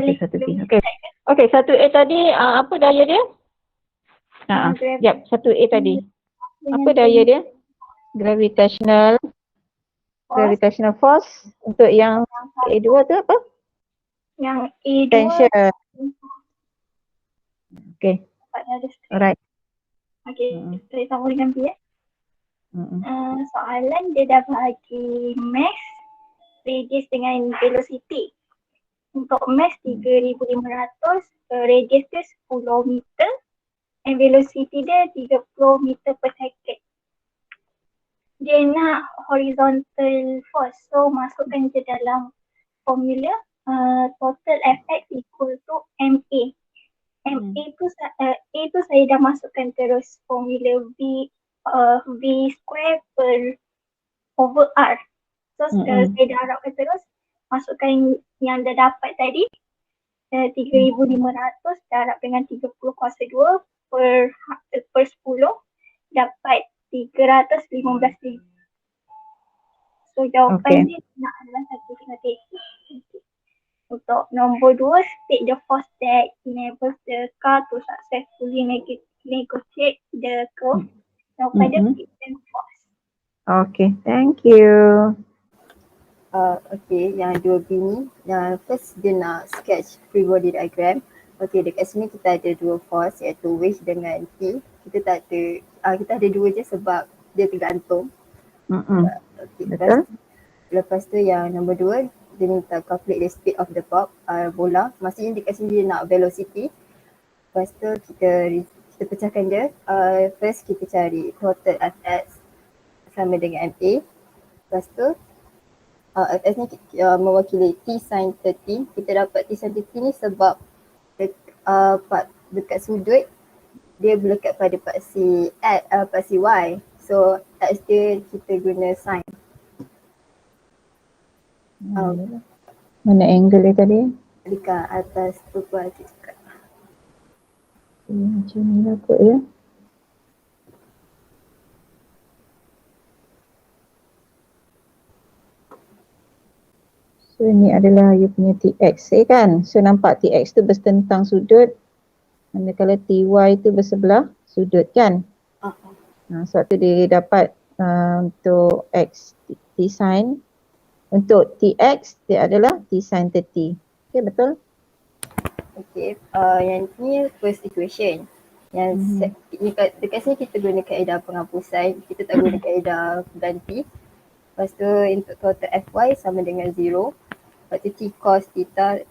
Okey, 1B. Okey. Okey, 1A tadi apa daya dia? Jap, 1A tadi. Apa daya dia? Gravitational force. Untuk yang A2 tu apa? Yang A2 Tension. Okey. Alright. Okey, saya sambung dengan B. Soalan dia dah bagi mass, radius dengan velocity. Untuk mass 3,500, radius dia 10 meter and velocity dia 30 meter per second. Dia nak horizontal force, so masukkan je dalam formula total effect equal to MA. MA tu A tu saya dah masukkan terus formula V square per over R. So saya dah harapkan terus masukkan yang dah dapat tadi 3,500 darab dengan 30 kuasa 2 per 10 dapat 315,000. So jawapan dia nak adalah 1,3. Untuk nombor 2, state the force that enables the car to successfully negotiate the curve. Jawapan dia friction force. Okay, thank you. Okay, yang 2B ni, yang first dia nak sketch free body diagram. Okay, dekat sini kita ada dua force iaitu W dengan T. Kita tak ada, kita ada dua je sebab dia tergantung. Okay, lepas tu yang nombor 2, dia minta calculate the speed of the bola. Maksudnya dekat sini dia nak velocity. Lepas tu kita pecahkan dia. First kita cari total Fx sama dengan MA. Lepas tu Fs ni mewakili T sin 30. Kita dapat T sin 30 ni sebab dekat sudut dia berlekat pada paksi Y. So X dia kita guna sin. Mana angle dia tadi? Dekat atas tu pun ada cakap. Macam ni lah kot ya. So ni adalah you punya TX kan. So nampak TX tu bersentang sudut. Manakala TY tu bersebelah sudut kan. Sebab tu dia dapat untuk X T sin. Untuk TX dia adalah T sin 30. Okay, betul? Okay, yang ni first equation. Yang dekat sini kita guna kaedah penghapusan. Kita tak guna kaedah ganti. Lepas tu untuk total Fy sama dengan 0. Lepas tu T cos theta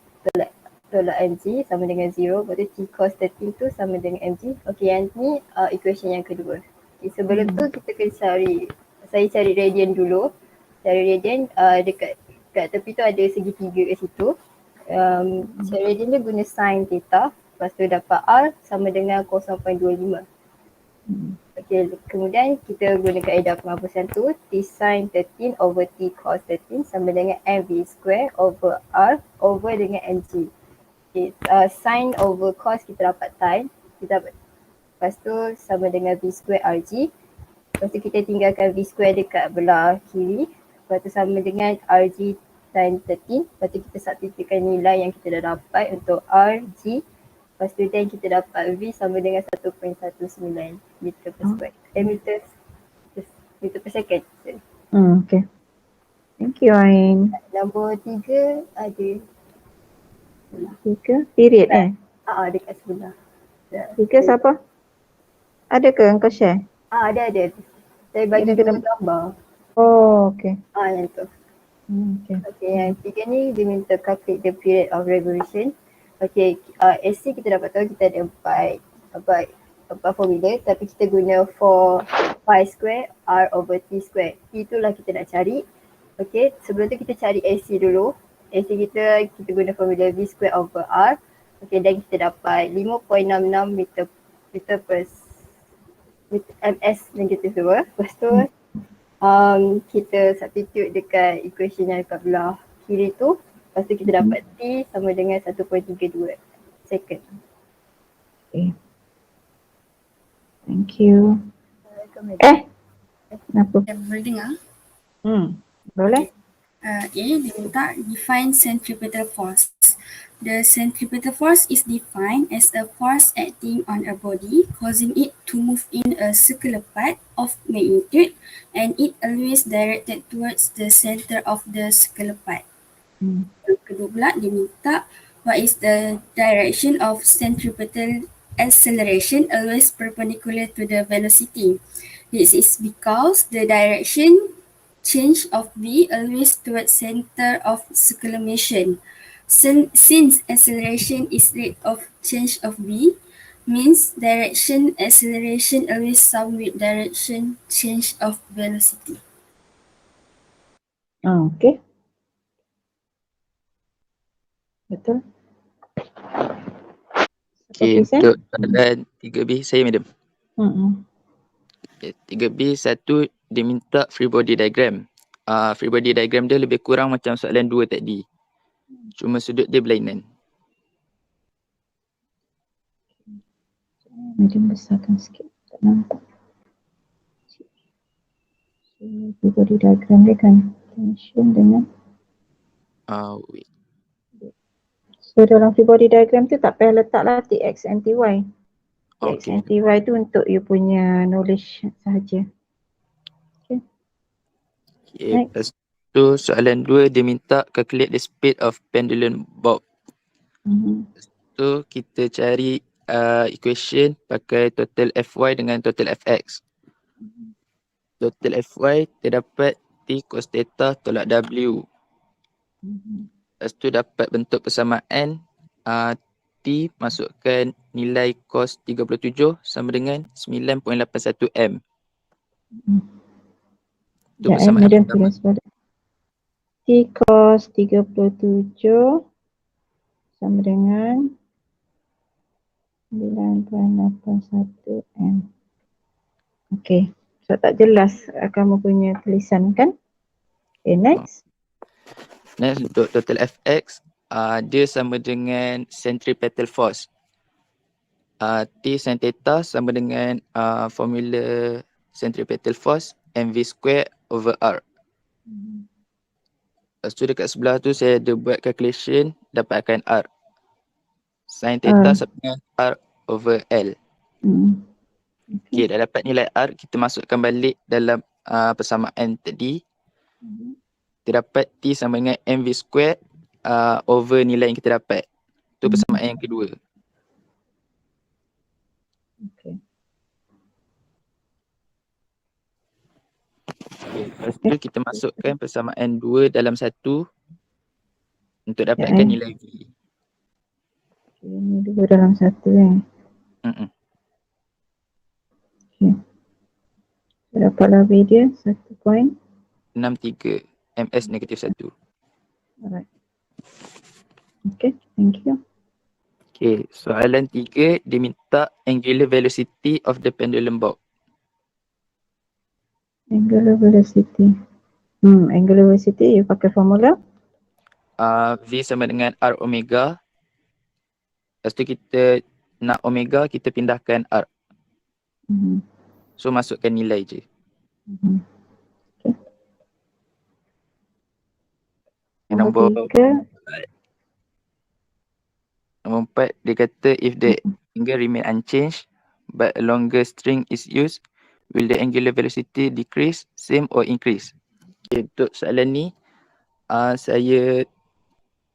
tolak mg sama dengan 0. Lepas tu T cos 30 tu sama dengan mg. Okay, yang ni equation yang kedua. Okay, sebelum tu kita kena saya cari radian dulu. Cari radian dekat tepi tu ada segitiga kat situ. Cari radian dia guna sin theta. Lepas tu dapat R sama dengan 0.25. Okay, kemudian kita guna kaedah penghapusan tu. T sin 13 over T cos 13 sama dengan mv square over R over dengan mg. Okay, sin over cos kita dapat tan. Lepas tu sama dengan v square rg. Lepas tu kita tinggalkan v square dekat belah kiri. Lepas tu sama dengan rg sin 13. Lepas tu kita substitutekan nilai yang kita dah dapat untuk rg. Lepas tu dan kita dapat v sama dengan 1.19 meter per square. Meter per second. Okay. Thank you Ain. Nombor 3 ada 3 period dekat sebelah. 3 siapa? Ada ke engkau share? Ada. Saya bagi dua gambar. Oh, okay. Yang tu. Okay. Yang 3 ni dia minta calculate the period of revolution. Okay, SC kita dapat tahu kita ada empat formula, tapi kita guna 4 pi square R over T square. T itulah kita nak cari. Okay, sebelum tu kita cari AC dulu. AC kita guna formula V square over R. Okay, dan kita dapat 5.66 meter per ms negatif 2. Lepas tu kita substitute dekat equation yang dekat belah kiri tu. Lepas tu kita dapat T sama dengan 1.32 second. Okay. Thank you. Kenapa? Boleh dengar? Boleh. A dia minta define centripetal force. The centripetal force is defined as a force acting on a body, causing it to move in a circular path of magnitude, and it always directed towards the center of the circular path. Kedua pula, dia minta what is the direction of centripetal acceleration always perpendicular to the velocity. This is because the direction change of V always towards center of circular motion. Since acceleration is rate of change of V, means direction acceleration always sum with direction change of velocity. Okay. Betul. Okay, Siapa untuk soalan 3B saya madam. Hmm. Okay, 3B satu dia minta free body diagram. Free body diagram dia lebih kurang macam soalan 2 tadi. Cuma sudut dia berlainan. Medium besarkan sikit. Tak nampak. So, body diagram dia kan tension dengan Wait. so dalam free body diagram tu tak payah letaklah Tx and Ty. Tx Okay. and Ty tu untuk you punya knowledge sahaja. Okay, Next. lepas tu soalan 2 dia minta calculate the speed of pendulum bob. So kita cari equation pakai total Fy dengan total Fx. Total Fy terdapat T cos theta tolak W. Lepas tu dapat bentuk persamaan T masukkan nilai cos 37 sama dengan 9.81 M. Tu persamaan Medium pertama. tulis pada T cos 37 sama dengan 9.81 M. Okay. So tak jelas kamu punya tulisan kan? Okay, next. Next untuk total Fx, dia sama dengan centripetal force. T sin theta sama dengan formula centripetal force mv square over r. Lepas tu dekat sebelah tu saya ada buat calculation dapatkan r. Sin theta sama dengan r over l. Okay, dah dapat nilai r, kita masukkan balik dalam persamaan tadi. Kita dapat T sama dengan mv square over nilai yang kita dapat. Itu persamaan yang kedua. Okay. Okay, lepas tu kita masukkan persamaan 2 dalam 1 untuk dapatkan nilai V. Okay, ini 2 dalam 1 kan? Okay. So, dapatlah V dia 1.63 ms negatif 1. Alright. Okay, thank you. Okay, soalan 3 dia minta angular velocity of the pendulum bob. Angular velocity. Angular velocity you pakai formula? V sama dengan R omega. Lepas tu kita nak omega, kita pindahkan R. So masukkan nilai je. Okay. Nombor 4 dia kata if the angle remain unchanged but a longer string is used, will the angular velocity decrease, same or increase? Okay, untuk soalan ni saya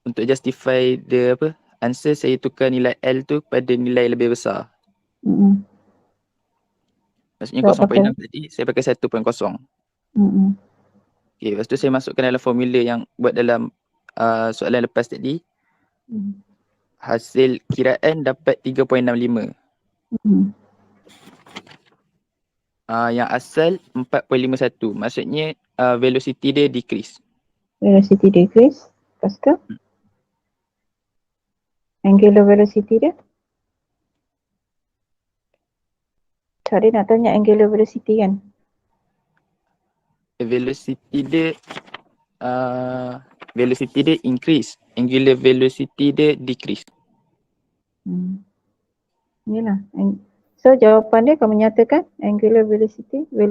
untuk justify the answer, saya tukar nilai L tu pada nilai lebih besar. Maksudnya 0.6 tadi saya pakai 1.0. Okay, lepas tu saya masukkan dalam formula yang buat dalam soalan lepas tadi. Hasil kiraan dapat 3.65. Yang asal 4.51. Maksudnya velocity dia decrease. Velocity decrease. Lepas tu? Angular velocity dia? Tadi nak tanya angular velocity kan? Velocity dia increase. Angular velocity dia decrease. Inilah. So jawapan dia kamu nyatakan angular velocity will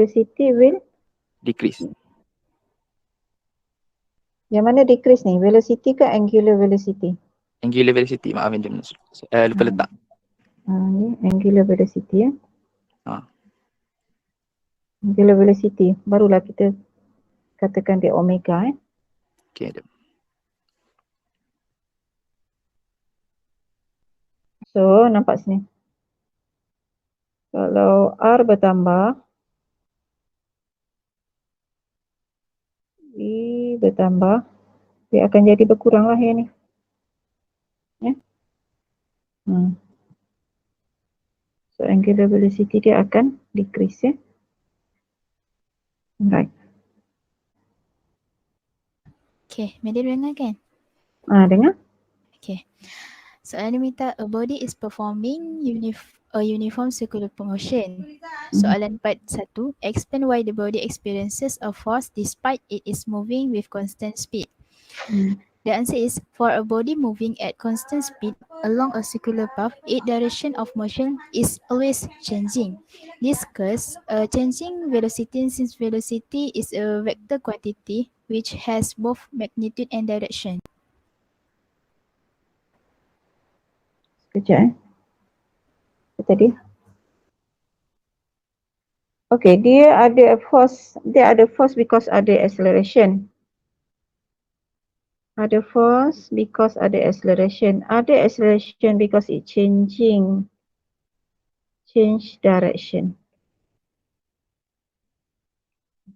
decrease. Yang mana decrease ni? Velocity ke angular velocity? angular velocity. Maaf Benjamin. Lupa letak. Ni angular velocity ya. Ha. Angular velocity. Barulah kita katakan dia omega Okay, ada. So nampak sini. Kalau R bertambah, V bertambah, dia akan jadi berkurang lah yang ni. Ya. So angular velocity dia akan decrease ya. Right. Okay, Madam dengar kan? Dengar? Okay. Soalan dia minta a body is performing a uniform circular motion. Soalan part 1, explain why the body experiences a force despite it is moving with constant speed. The answer is, for a body moving at constant speed along a circular path, its direction of motion is always changing. This occurs changing velocity, since velocity is a vector quantity which has both magnitude and direction. Sekejap tadi. Okay, dia ada force because ada acceleration. Ada force because ada acceleration. Ada acceleration because it change direction.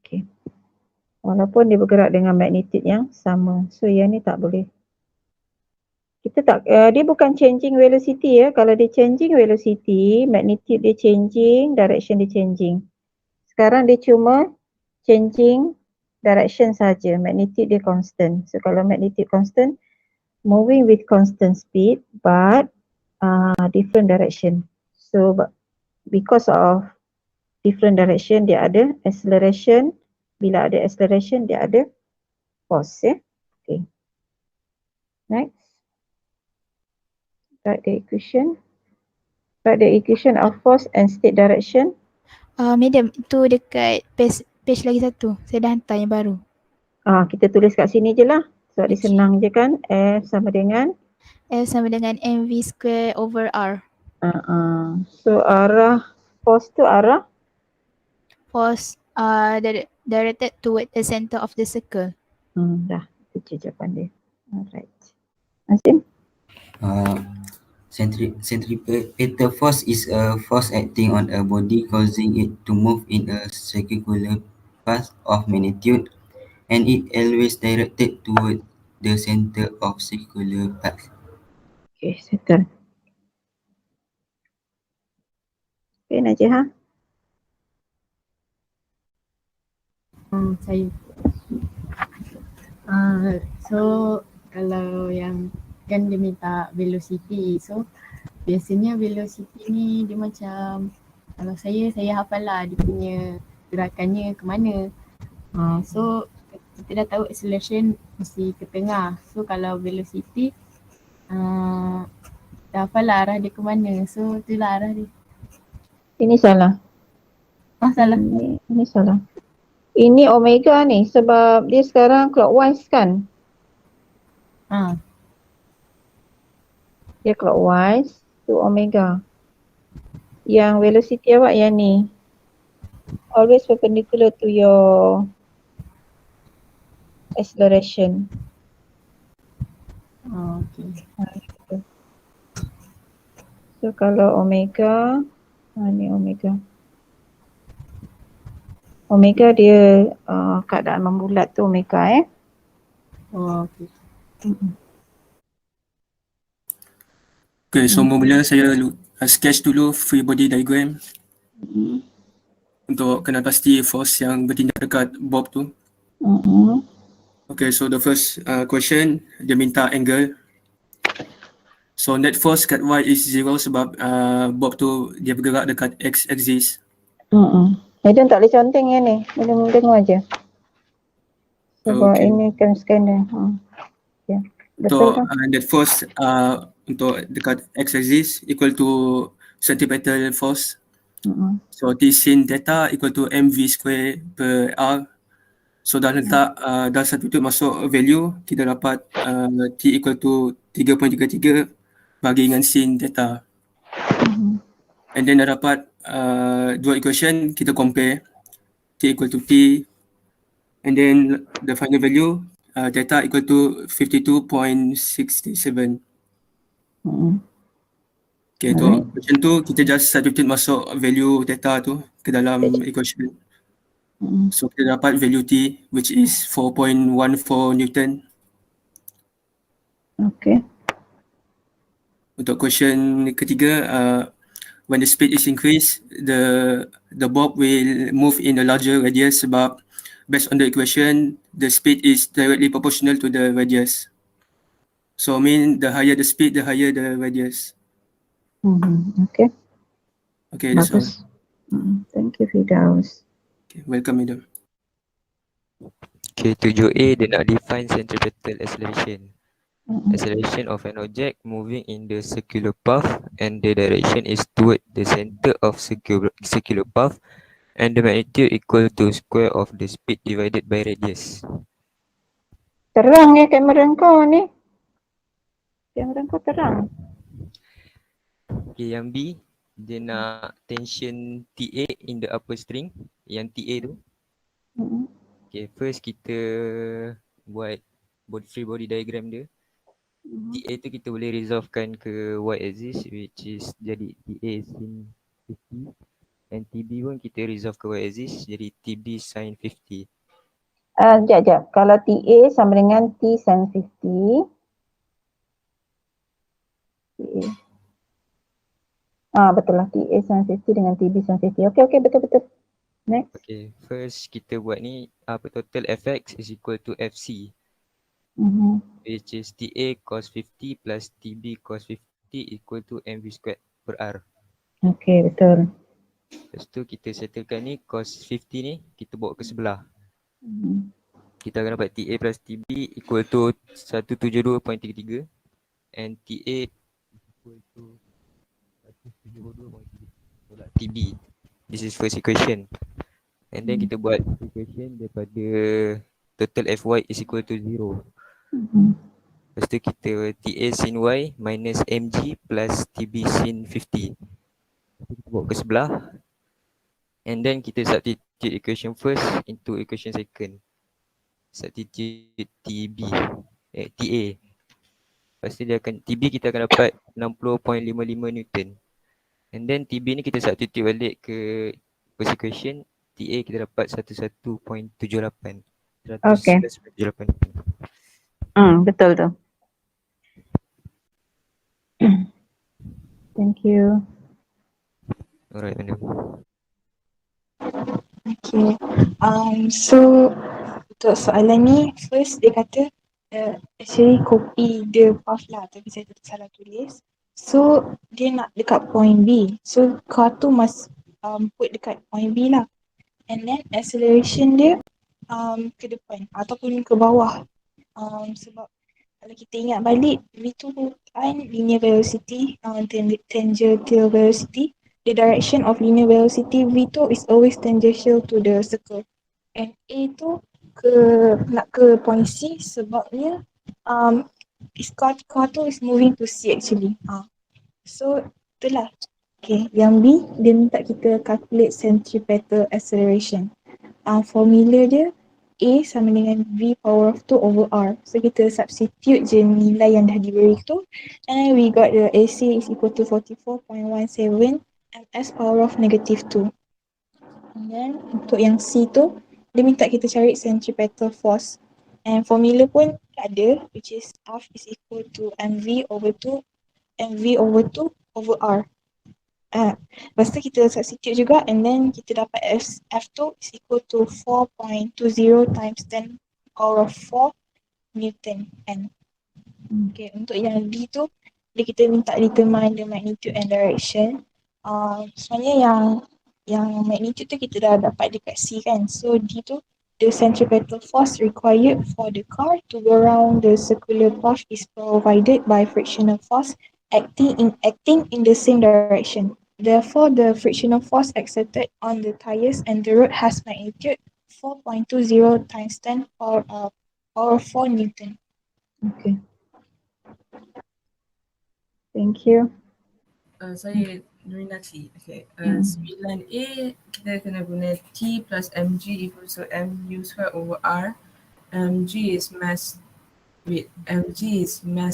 Okay. Walaupun dia bergerak dengan magnitude yang sama. So yang ni tak boleh. Dia bukan changing velocity ya. Kalau dia changing velocity, magnitude dia changing, direction dia changing. Sekarang dia cuma changing direction saja, magnitude dia constant. So kalau magnitude constant, moving with constant speed but different direction. So because of different direction, dia ada acceleration. Bila ada acceleration, dia ada force ya. Okay. Next. Write the equation. Write the equation of force and state direction. Madam, itu dekat page lagi satu. Saya dah hantar yang baru. Kita tulis kat sini je lah. Sebab dia senang je kan. F sama dengan mv square over R. So arah force tu arah Force directed toward the center of the circle. dah, itu je jawapan dia. Alright. Azim? Centripetal force is a force acting on a body causing it to move in a circular path of magnitude, and it always directed toward the center of circular path. Okay, settle. Okay, Najihah? Saya. So kalau yang kan dia minta velocity, so biasanya velocity ni dia macam, kalau saya hafal lah dia punya gerakannya ke mana. So kita dah tahu acceleration mesti ke tengah. So kalau velocity dah hafal lah arah dia ke mana. So itulah arah dia. Ini salah. Salah. Ini salah. Ini omega ni sebab dia sekarang clockwise kan? Dia clockwise to omega. Yang velocity awak yang ni always perpendicular to your acceleration. Okay. So kalau omega, ni omega. Omega dia keadaan membulat tu omega Okay. Okay, so mula saya sketch dulu free body diagram untuk kenal pasti force yang bertindak dekat bob tu. Okay, so the first question, dia minta angle. So net force kat Y is 0 sebab bob tu dia bergerak dekat X axis. Madam tak boleh conteng yang ni, Madam dengar je. Sebab ini kan scanner. Yeah. Betul So net force untuk dekat X axis equal to centripetal force. So T sin theta equal to mv square per R. So dah letak dah substitute masuk value, kita dapat T equal to T 3.33 bagi dengan sin theta. And then dah dapat dua equation, kita compare T equal to T, and then the final value theta equal to 52.67. Okay, tu equation tu kita just substitute masuk value theta tu ke dalam equation. So kita dapat value T which is 4.14 Newton. Okay. Untuk question ketiga, when the speed is increased, the bob will move in a larger radius sebab based on the equation, the speed is directly proportional to the radius. So I mean the higher the speed, the higher the radius. Okay. Okay, that's all. Thank you, Firdaus. Okay, welcome, madam. Okay, 7A dia nak define centripetal acceleration. Acceleration of an object moving in the circular path and the direction is toward the center of circular path and the magnitude equal to square of the speed divided by radius. Terang ya kamera kau ni. Kamera kau terang. Okay, yang B, dia nak tension TA in the upper string. Yang TA tu. Okay, first kita buat free body diagram dia. TA tu kita boleh resolvekan ke y-axis which is jadi TA sin 50. And TB pun kita resolve ke y-axis jadi TB sin 50. Sekejap. Kalau TA sama dengan T sin 50. Betul lah. TA sin 50 dengan TB sin 50. Okay, betul. Next. Okay, first kita buat ni total fx is equal to fc. Which is TA cos 50 plus TB cos 50 equal to mv squared per r. Okay, betul. Lepas tu kita settlekan ni cos 50 ni kita bawa ke sebelah. Kita akan dapat TA plus TB equal to 172.33 and TA equal to 172.33 TB. This is first equation. And then kita buat equation daripada total Fy is equal to 0. Lepas tu kita TA sin Y minus mg plus TB sin 50. Kita bawa ke sebelah. And then kita substitute equation first into equation second. Substitute TA. Lepas tu dia akan, TB kita akan dapat 60.55 Newton. And then TB ni kita substitute balik ke first equation. TA kita dapat 11.78. Okay. Betul tu. Thank you. Alright, madam. Okay. So untuk soalan ni, first dia kata actually copy the path lah, tapi saya salah tulis. So dia nak dekat point B. So car tu must put dekat point B lah. And then acceleration dia ke depan ataupun ke bawah. Sebab kalau kita ingat balik, V2 kan linear velocity, tangential velocity. The direction of linear velocity V2 is always tangential to the circle. And A tu nak ke point C sebabnya car tu is moving to C actually. So itulah. Okay, yang B dia minta kita calculate centripetal acceleration. Formula dia A sama dengan V power of 2 over R. So kita substitute je nilai yang dah diberi tu. And then we got the AC is equal to 44.17 ms power of negative 2. And then untuk yang C tu, dia minta kita cari centripetal force. And formula pun ada, which is F is equal to mv over 2 over R. Lepas tu kita substitute juga and then kita dapat F2 is equal to 4.20 times 10 power of 4 Newton N. Okay, untuk yang D tu, kita minta determine the magnitude and direction. Sebenarnya yang magnitude tu kita dah dapat dekat C kan. So D tu, the centripetal force required for the car to go around the circular path is provided by frictional force acting in the same direction. Therefore, the frictional force exerted on the tires and the road has magnitude 4.20 times 10 power 4 Newton. Okay. Thank you. Saya Nurinati. Okay. 9A kita kena guna T plus mg equals to mu square over R. mg is mass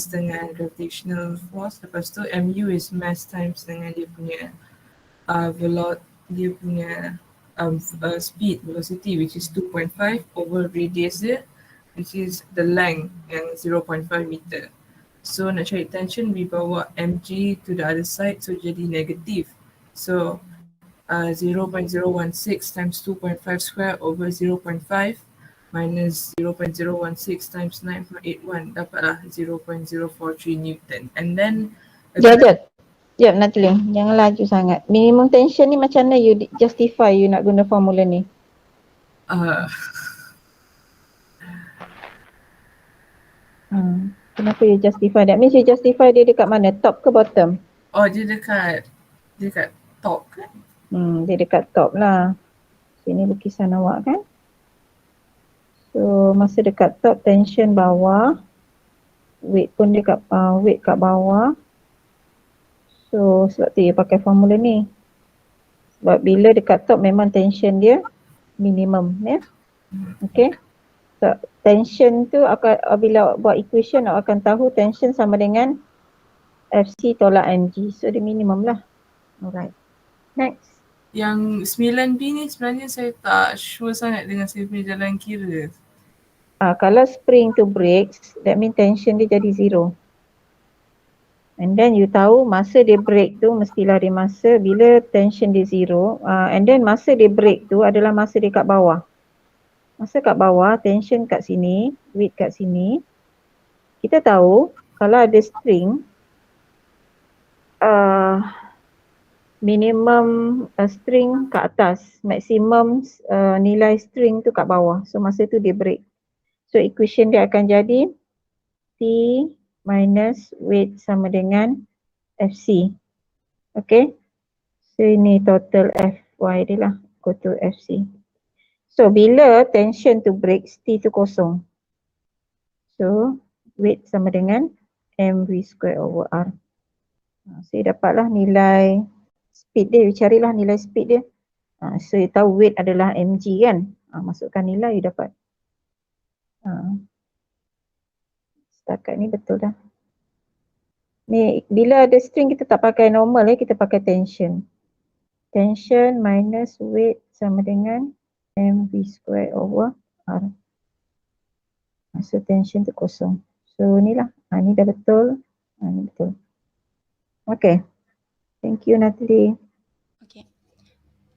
dengan gravitational force. Lepas tu mu is mass times dengan dia punya speed, velocity, which is 2.5 over radius dia, which is the length yang 0.5 meter. So nak cari tension, we bawa mg to the other side, so jadi negative. So 0.016 times 2.5 square over 0.5 minus 0.016 times 9.81 dapatlah 0.043 Newton. And then Sekejap Natalie, jangan laju sangat. Minimum tension ni macam mana you justify you nak guna formula ni? Kenapa you justify? That means you justify dia dekat mana? Top ke bottom? Oh, dia dekat top kan? Dia dekat top lah. Sini lukisan awak kan? So masa dekat top, tension bawah, weight pun dekat weight kat bawah. So sebab tu you pakai formula ni. Sebab bila dekat top memang tension dia minimum ya. Okay. So tension tu akan bila buat equation awak akan tahu tension sama dengan Fc tolak mg. So dia minimum lah. Alright. Next. Yang 9B ni sebenarnya saya tak sure sangat dengan saya punya jalan kira. Kalau spring tu breaks, that means tension dia jadi zero. And then you tahu masa dia break tu mestilah dia masa bila tension dia zero. And then masa dia break tu adalah masa dia kat bawah. Masa kat bawah, tension kat sini, weight kat sini. Kita tahu kalau ada string, minimum string kat atas, maksimum nilai string tu kat bawah. So masa tu dia break. So equation dia akan jadi T minus weight sama dengan Fc. Okay. So ini total Fy dia lah, equal to Fc. So bila tension tu breaks, T tu kosong. So weight sama dengan mv square over R. So dapatlah nilai speed dia, you carilah nilai speed dia. So you tahu weight adalah mg kan. Masukkan nilai you dapat. Setakat ni betul dah. Ni bila ada string kita tak pakai normal kita pakai tension. Tension minus weight sama dengan mv square over R. So tension tu kosong. So ni lah. Ni dah betul. Ni betul. Okay. Thank you Natalie. Okay.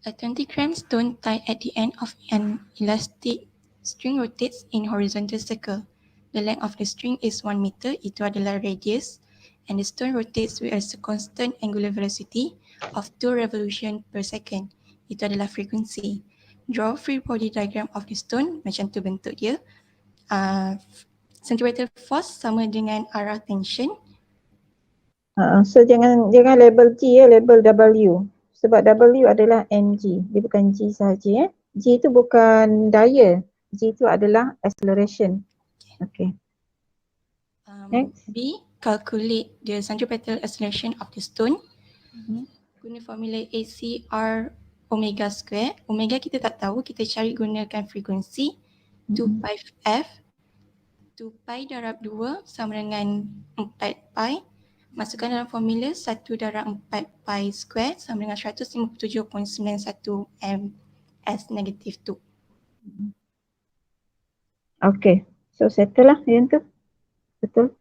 A 20 gram stone tied at the end of an elastic string rotates in horizontal circle. The length of the string is 1 meter, itu adalah radius, and the stone rotates with a constant angular velocity of 2 revolution per second, itu adalah frekuensi. Draw free body diagram of the stone, macam tu bentuk dia. Centripetal force sama dengan arah tension. So jangan label G label W. Sebab W adalah mg, dia bukan G sahaja G tu bukan daya, G tu adalah acceleration. Okay. Next. B, calculate the centripetal acceleration of the stone. Guna formula ACR omega square. Omega kita tak tahu, kita cari gunakan frekuensi 2 pi f. 2 pi darab 2 sama dengan 4 pi. Masukkan dalam formula 1 darab 4 pi square sama dengan 157.91 ms negative 2. Okay. So settle lah yang tu. Betul.